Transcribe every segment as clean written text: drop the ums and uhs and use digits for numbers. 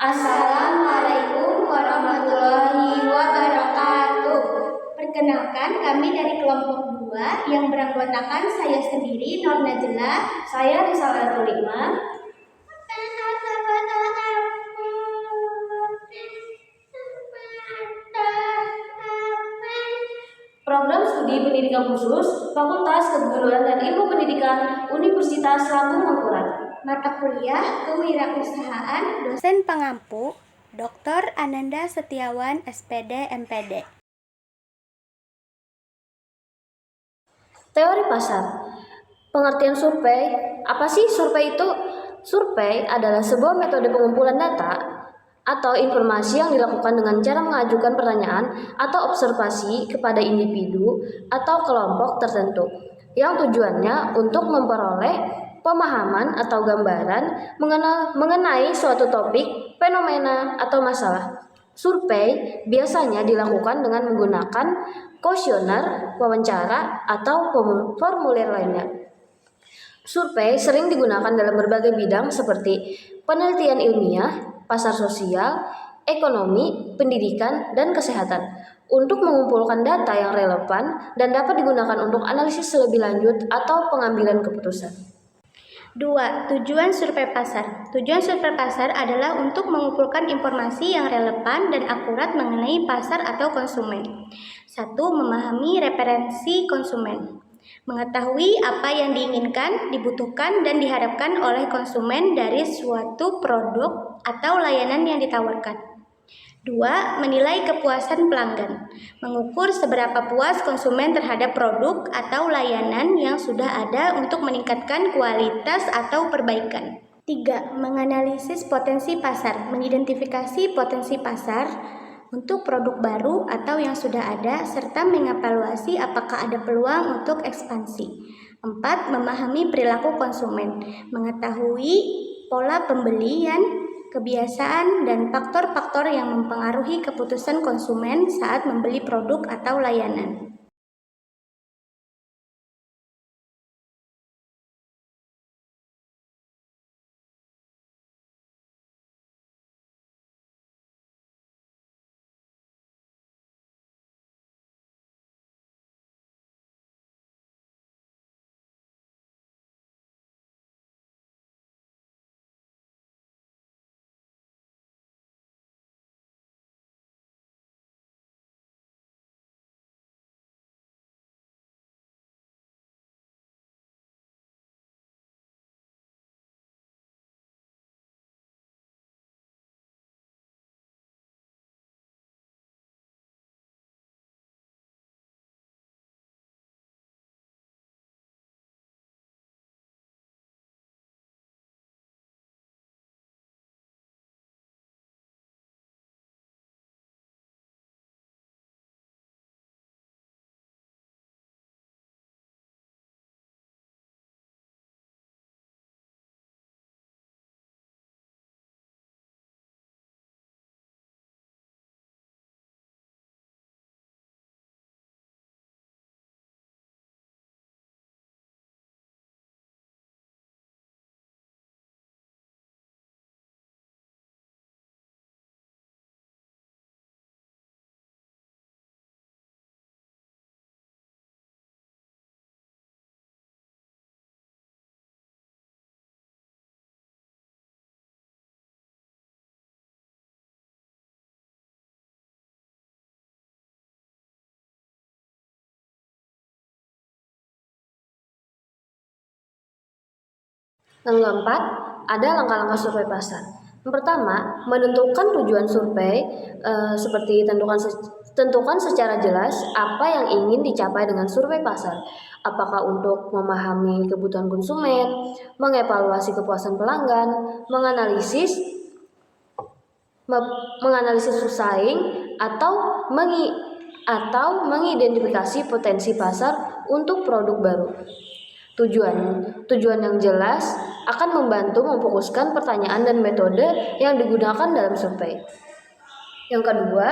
Assalamualaikum warahmatullahi wabarakatuh. Perkenalkan, kami dari kelompok 2 yang beranggotakan saya sendiri, Nur Najla, saya Risalatul Iman. Program Studi Pendidikan Khusus Fakultas Keguruan dan Ilmu Pendidikan Universitas Lambung Mangkurat. Mata kuliah Kewirausahaan, dosen pengampu Dr. Ananda Setiawan, SPD, MPD. Teori pasar. Pengertian survei. Apa sih survei itu? Survei adalah sebuah metode pengumpulan data atau informasi yang dilakukan dengan cara mengajukan pertanyaan atau observasi kepada individu atau kelompok tertentu yang tujuannya untuk memperoleh pemahaman atau gambaran mengenai suatu topik, fenomena, atau masalah. Survei biasanya dilakukan dengan menggunakan kuesioner, wawancara, atau formulir lainnya. Survei sering digunakan dalam berbagai bidang seperti penelitian ilmiah, pasar sosial, ekonomi, pendidikan, dan kesehatan untuk mengumpulkan data yang relevan dan dapat digunakan untuk analisis lebih lanjut atau pengambilan keputusan. 2. Tujuan survei pasar. Tujuan survei pasar adalah untuk mengumpulkan informasi yang relevan dan akurat mengenai pasar atau konsumen. 1. Memahami referensi konsumen. Mengetahui apa yang diinginkan, dibutuhkan, dan diharapkan oleh konsumen dari suatu produk atau layanan yang ditawarkan. 2. Menilai kepuasan pelanggan. Mengukur seberapa puas konsumen terhadap produk atau layanan yang sudah ada untuk meningkatkan kualitas atau perbaikan. 3. Menganalisis potensi pasar. Mengidentifikasi potensi pasar untuk produk baru atau yang sudah ada, serta mengevaluasi apakah ada peluang untuk ekspansi. 4. Memahami perilaku konsumen. Mengetahui pola pembelian, kebiasaan, dan faktor-faktor yang mempengaruhi keputusan konsumen saat membeli produk atau layanan. Yang keempat, ada langkah-langkah survei pasar. Yang pertama, menentukan tujuan survei seperti tentukan secara jelas apa yang ingin dicapai dengan survei pasar. Apakah untuk memahami kebutuhan konsumen, mengevaluasi kepuasan pelanggan, menganalisis pesaing, atau mengidentifikasi potensi pasar untuk produk baru. Tujuan yang jelas akan membantu memfokuskan pertanyaan dan metode yang digunakan dalam survei. Yang kedua,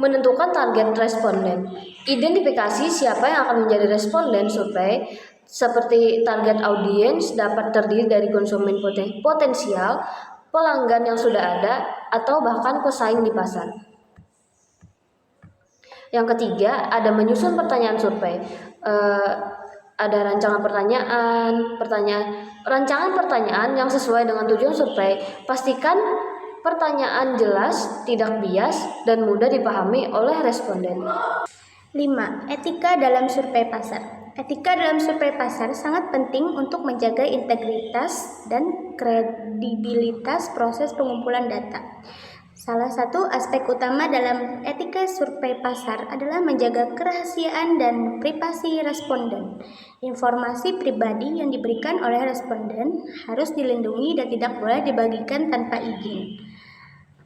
menentukan target responden. Identifikasi siapa yang akan menjadi responden survei, seperti target audiens dapat terdiri dari konsumen potensial, pelanggan yang sudah ada, atau bahkan pesaing di pasar. Yang ketiga, ada menyusun pertanyaan survei. Ada rancangan pertanyaan yang sesuai dengan tujuan survei. Pastikan pertanyaan jelas, tidak bias, dan mudah dipahami oleh responden. 5. Etika dalam survei pasar. Etika dalam survei pasar sangat penting untuk menjaga integritas dan kredibilitas proses pengumpulan data. Salah satu aspek utama dalam etika survei pasar adalah menjaga kerahasiaan dan privasi responden. Informasi pribadi yang diberikan oleh responden harus dilindungi dan tidak boleh dibagikan tanpa izin.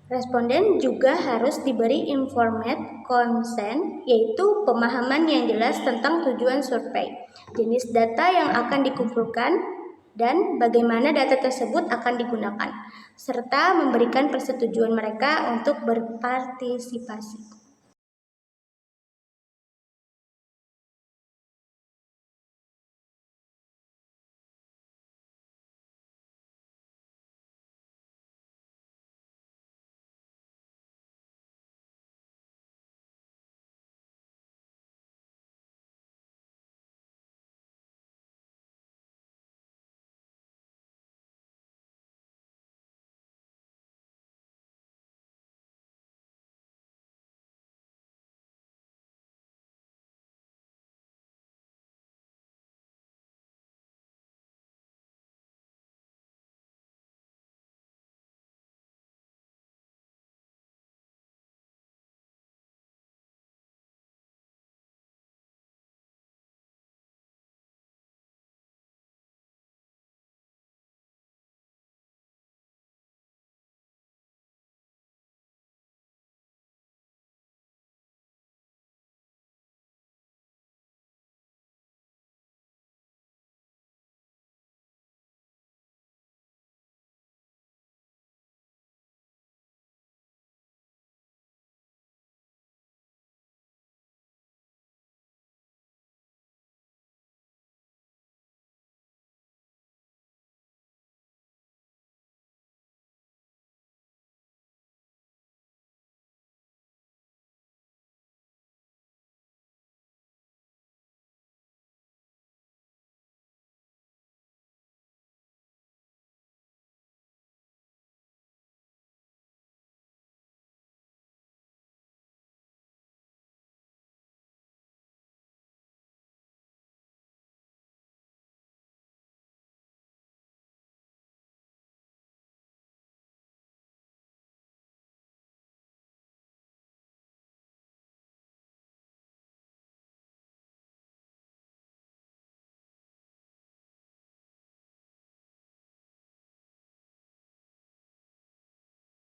Responden juga harus diberi informed consent, yaitu pemahaman yang jelas tentang tujuan survei, jenis data yang akan dikumpulkan, dan bagaimana data tersebut akan digunakan, serta memberikan persetujuan mereka untuk berpartisipasi.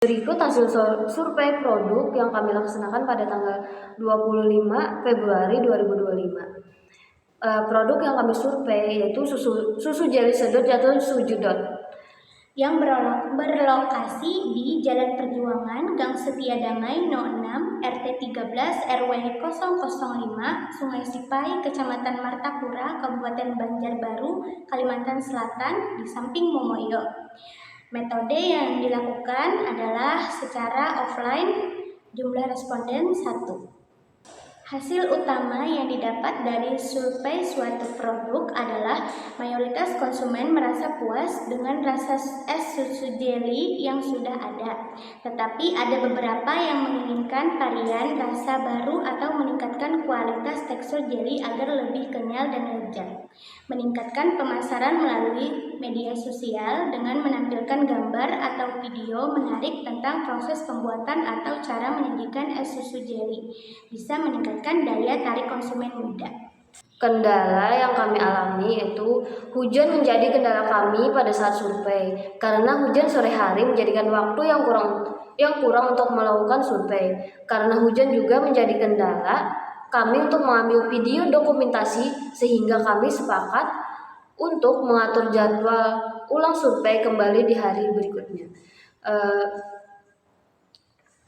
Berikut hasil survei produk yang kami laksanakan pada tanggal 25 Februari 2025. Produk yang kami survei yaitu susu jeli sedot atau Sujudot, yang berlokasi di Jalan Perjuangan, Gang Setia Damai 06, RT 13, RW 005, Sungai Sipai, Kecamatan Martapura, Kabupaten Banjarbaru, Kalimantan Selatan, di samping Momoyo. Metode yang dilakukan adalah secara offline, jumlah responden 1. Hasil utama yang didapat dari survei suatu produk adalah mayoritas konsumen merasa puas dengan rasa es susu jeli yang sudah ada. Tetapi ada beberapa yang menginginkan varian rasa baru atau meningkatkan kualitas tekstur jeli agar lebih kenyal dan lezat. Meningkatkan pemasaran melalui media sosial dengan menampilkan gambar atau video menarik tentang proses pembuatan atau cara menyajikan es susu jeli. Bisa meningkatkan daya tarik konsumen muda. Kendala yang kami alami yaitu hujan menjadi kendala kami pada saat survei. Karena hujan sore hari menjadikan waktu yang kurang untuk melakukan survei. Karena hujan juga menjadi kendala kami untuk mengambil video dokumentasi, sehingga kami sepakat untuk mengatur jadwal ulang survei kembali di hari berikutnya.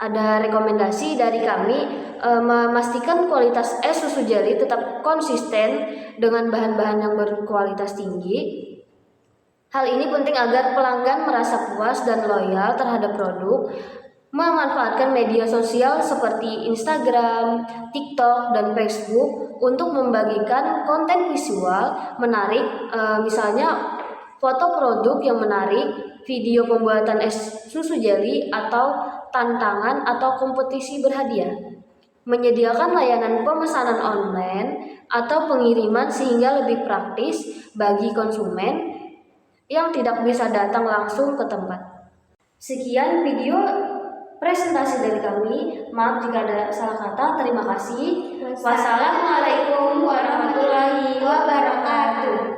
Ada rekomendasi dari kami, memastikan kualitas es susu jeli tetap konsisten dengan bahan-bahan yang berkualitas tinggi. Hal ini penting agar pelanggan merasa puas dan loyal terhadap produk, memanfaatkan media sosial seperti Instagram, TikTok, dan Facebook untuk membagikan konten visual menarik, misalnya foto produk yang menarik, video pembuatan es susu jeli, atau tantangan atau kompetisi berhadiah. Menyediakan layanan pemesanan online atau pengiriman sehingga lebih praktis bagi konsumen yang tidak bisa datang langsung ke tempat. Sekian video presentasi dari kami. Maaf jika ada salah kata. Terima kasih. Wassalamualaikum warahmatullahi wabarakatuh.